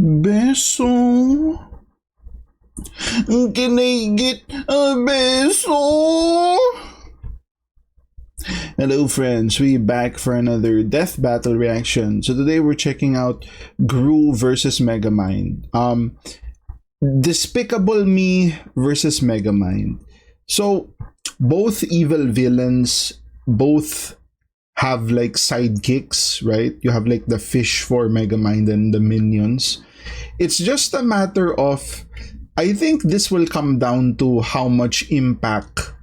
Beso. Can I get a beso? Hello friends, we back for another death battle reaction. So today we're checking out Gru versus Megamind. Despicable Me versus Megamind. So both evil villains, both have like sidekicks, right? You have like the fish for Megamind and the minions. It's just a matter of, I think this will come down to how much impact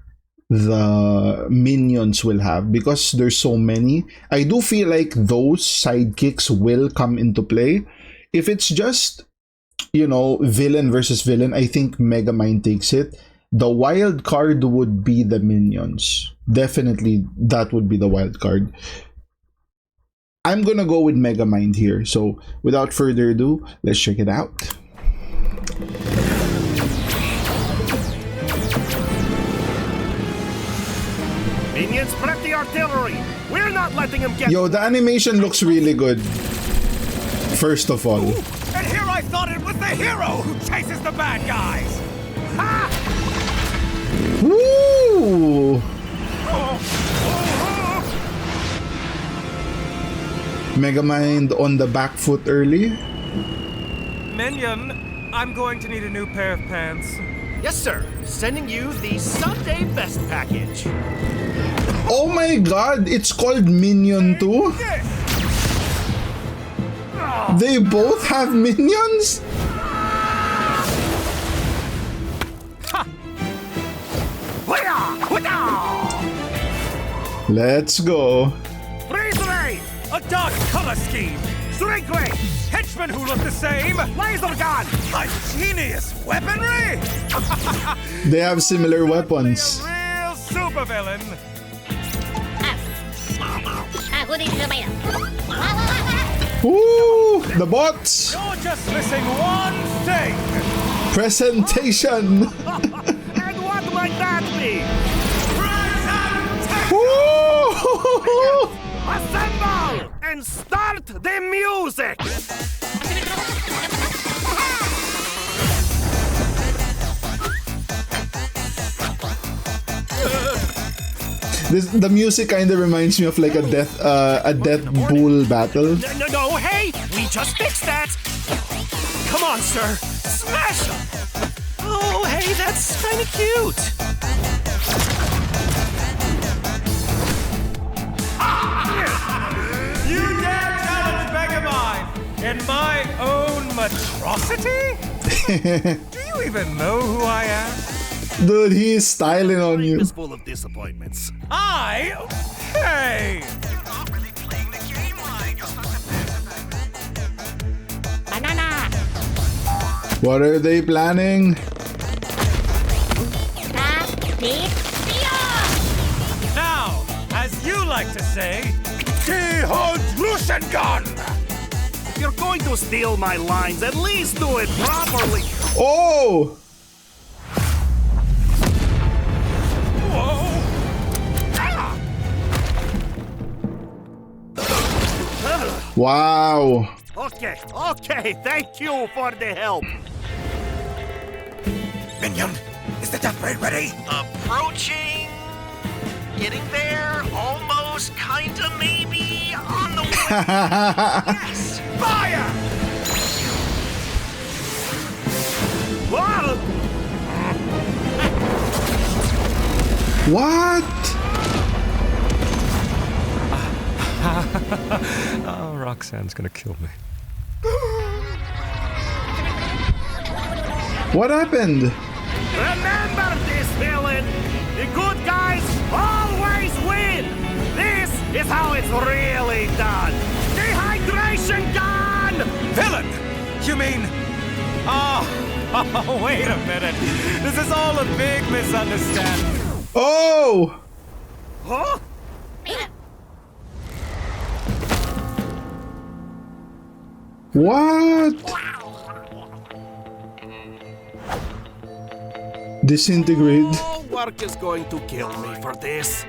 the minions will have because there's so many. I do feel like those sidekicks will come into play. If it's just, you know, villain versus villain, I think Megamind takes it. The wild card would be the minions. Definitely that would be the wild card. I'm gonna go with Megamind here. So without further ado, let's check it out. Minions, prep the artillery. We're not letting them get. Yo, the animation looks really good. First of all. Ooh, and here I thought it was the hero who chases the bad guys. Ha! Woo! Megamind on the back foot early. Minion, I'm going to need a new pair of pants. Yes, sir. Sending you the Sunday Best package. Oh my god, it's called Minion too? They both have minions? Let's go. Freeze ray! A dark color scheme. Strike ray! Henchmen who look the same. Laser gun! A genius weaponry. They have similar weapons. A real supervillain. Woo! The bots! You're just missing one thing. Presentation! And what might that be? Woo! Assemble! And start the music! The music kind of reminds me of like a death bull battle. No, hey! We just fixed that! Come on, sir! Smash him! Oh, hey, that's kind of cute! You dare challenge Megamind in my own monstrosity? Do you even know who I am? Dude, he's styling on you. It's full of disappointments. Hey! Banana! What are they planning? Now, as you like to say, dehydration gun! If you're going to steal my lines, at least do it properly! Oh! Wow. Okay, thank you for the help. Minion, is the death ray ready? Approaching. Getting there. Almost. Kinda. Maybe. On the way. Yes. Fire! Whoa! What? Oh, Roxanne's gonna kill me. What happened? Remember this, villain! The good guys always win! This is how it's really done! Dehydration gun! Villain! You mean... Oh, wait a minute. This is all a big misunderstanding. Oh! Huh? What? Disintegrate. Oh, work is going to kill me for this.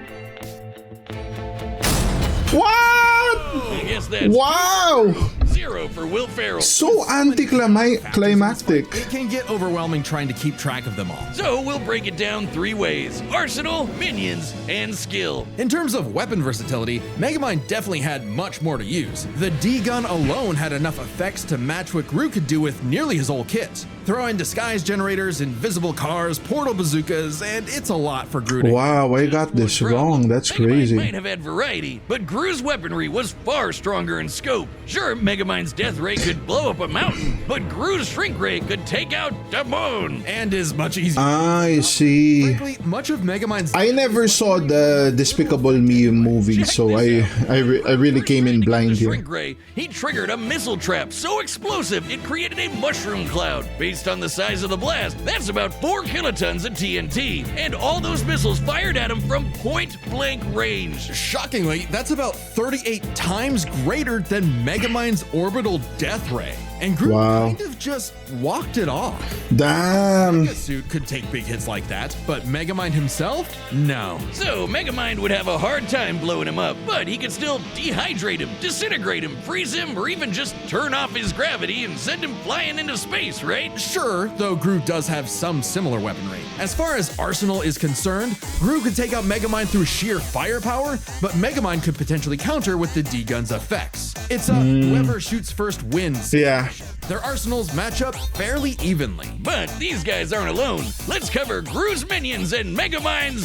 What? I guess that's Wow! 0. hero for Will Ferrell. So anticlimactic. It can get overwhelming trying to keep track of them all. So we'll break it down 3 ways: arsenal, minions, and skill. In terms of weapon versatility, Megamind definitely had much more to use. The D-gun alone had enough effects to match what Gru could do with nearly his whole kit. Throw in disguise generators, invisible cars, portal bazookas, and it's a lot for Gru to Wow, I got this wrong. That's Megamind crazy. might have had variety, but Gru's weaponry was far stronger in scope. Sure, Megamind's death ray could blow up a mountain, but Gru's shrink ray could take out the moon. and is much easier. I see. Frankly, much of Megamind's I never saw the Despicable Me movie, so I really came in blind the here. shrink ray, he triggered a missile trap so explosive it created a mushroom cloud. Based on the size of the blast, that's about 4 kilotons of TNT, and all those missiles fired at him from point-blank range. Shockingly, that's about 38 times greater than Megamind's orbital death ray. And Gru Wow. kind of just walked it off. Damn. A suit could take big hits like that, but Megamind himself? No. So Megamind would have a hard time blowing him up, but he could still dehydrate him, disintegrate him, freeze him, or even just turn off his gravity and send him flying into space, right? Sure, though Gru does have some similar weaponry. As far as arsenal is concerned, Gru could take out Megamind through sheer firepower, but Megamind could potentially counter with the D-gun's effects. It's a whoever shoots first wins. Yeah. Their arsenals match up fairly evenly. But these guys aren't alone. Let's cover Gru's minions and Megamind's,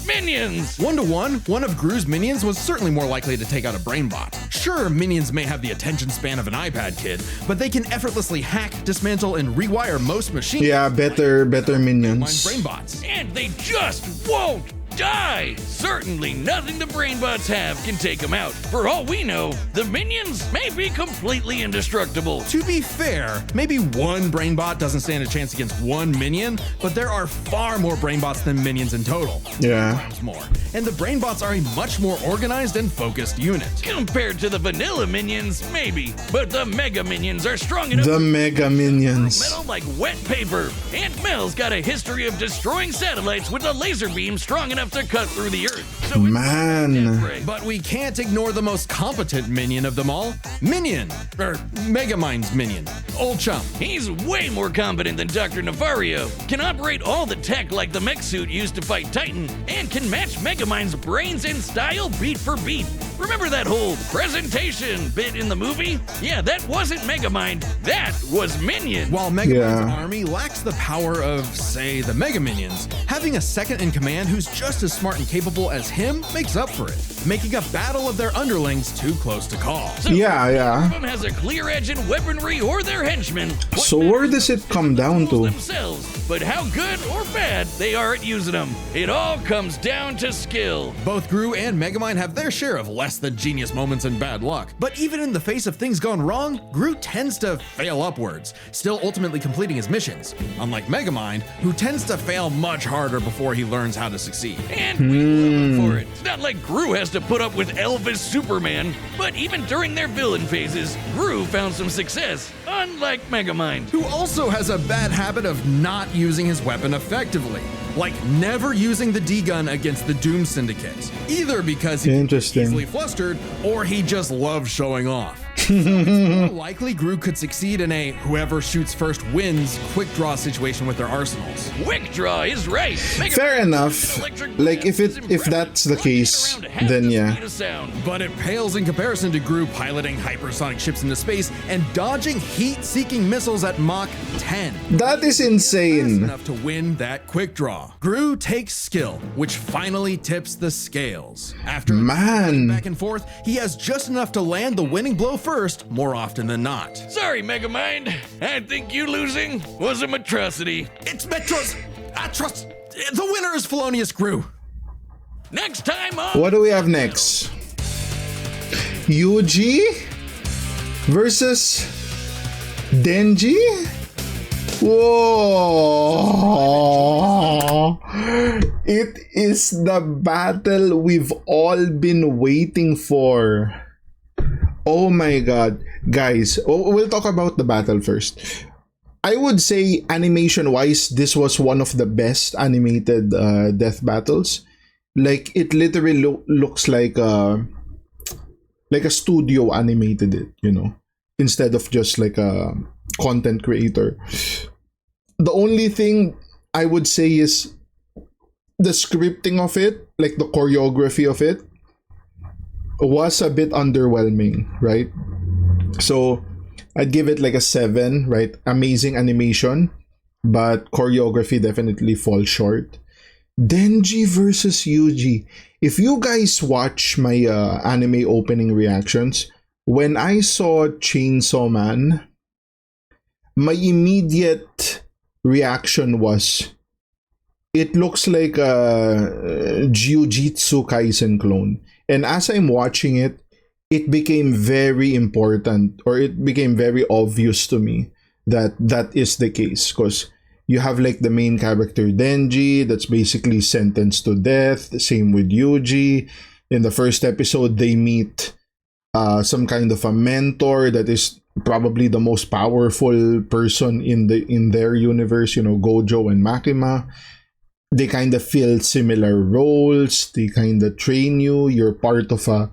minions. 1-to-1, one of Gru's minions was certainly more likely to take out a brainbot. Sure, minions may have the attention span of an iPad kid, but they can effortlessly hack, dismantle, and rewire most machines. Yeah, better Mind minions. brainbots. And they just won't die. Certainly nothing the brainbots have can take them out. For all we know, the minions may be completely indestructible. To be fair, maybe one brainbot doesn't stand a chance against one minion, but there are far more brainbots than minions in total. Yeah. Times more. And the brainbots are a much more organized and focused unit. Compared to the vanilla minions, maybe. But the mega minions are strong enough The Mega Minions. metal like wet paper. Aunt Mel's got a history of destroying satellites with a laser beam strong enough to cut through the earth. So it's Man. death ray. But we can't ignore the most competent minion of them all, Minion, or Megamind's minion, Old Chum. He's way more competent than Dr. Navario, can operate all the tech like the mech suit used to fight Titan, and can match Megamind's brains and style beat for beat. Remember that whole presentation bit in the movie? Yeah, that wasn't Megamind, that was Minion. While Megamind's Yeah. army lacks the power of, say, the Mega Minions, having a second in command who's just as smart and capable as him makes up for it, making a battle of their underlings too close to call. So Yeah, One yeah. of them has a clear edge in weaponry or their henchmen. What So where does it come down to? themselves, but how good or bad they are at using them. It all comes down to skill. Both Gru and Megamind have their share of less than genius moments and bad luck, but even in the face of things gone wrong, Gru tends to fail upwards, still ultimately completing his missions, unlike Megamind, who tends to fail much harder before he learns how to succeed. And we love him for it. It's not like Gru has to put up with Elvis Superman, but even during their villain phases, Gru found some success, unlike Megamind. Who also has a bad habit of not using his weapon effectively, like never using the D-gun against the Doom Syndicate, either because he's Interesting. easily flustered or he just loves showing off. More likely Gru could succeed in a whoever shoots first wins quick draw situation with their arsenals. Quick draw is right. Fair enough. Like if that's the case, then yeah. But it pales in comparison to Gru piloting hypersonic ships into space and dodging heat-seeking missiles at Mach 10. That is insane. Enough to win that quick draw. Gru takes skill, which finally tips the scales. After Man. back and forth, he has just enough to land the winning blow first, more often than not. Sorry, Megamind. I think you losing was a atrocity. It's Metro's Atros. The winner is Felonious Gru. Next time on What do we have next? Yuji versus Denji? Whoa! It is the battle we've all been waiting for. Oh my god. Guys, we'll talk about the battle first. I would say animation-wise, this was one of the best animated death battles. Like, it literally looks like a studio animated it, you know. instead of just like a content creator. The only thing I would say is the scripting of it, like the choreography of it, was a bit underwhelming, right? So I'd give it like a 7, right? Amazing animation, but choreography definitely falls short. Denji versus Yuji. If you guys watch my anime opening reactions, when I saw Chainsaw Man, my immediate reaction was, it looks like a Jiu-Jitsu Kaisen clone. And as I'm watching it, it became very important, or it became very obvious to me that that is the case, because you have like the main character Denji that's basically sentenced to death. Same with Yuji. In the first episode, they meet some kind of a mentor that is probably the most powerful person in their universe. You know, Gojo and Makima. They kind of fill similar roles. They kind of train you. You're part of a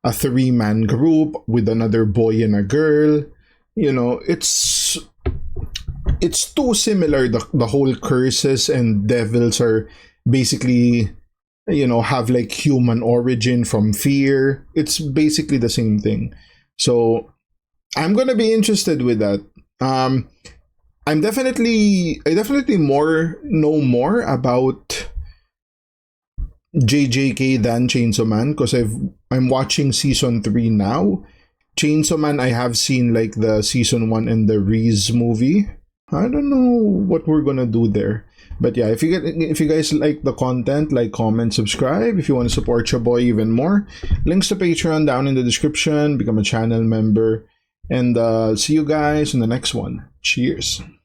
3-man group with another boy and a girl. You know, it's too similar. The whole curses and devils are basically, you know, have like human origin from fear. It's basically the same thing. So I'm gonna be interested with that. I definitely know more about JJK than Chainsaw Man, because I'm watching season 3 now. Chainsaw Man, I have seen like the season 1 and the Reese movie. I don't know what we're gonna do there. But yeah, if you guys like the content, like, comment, subscribe. If you want to support your boy even more, links to Patreon down in the description. Become a channel member. And see you guys in the next one. Cheers.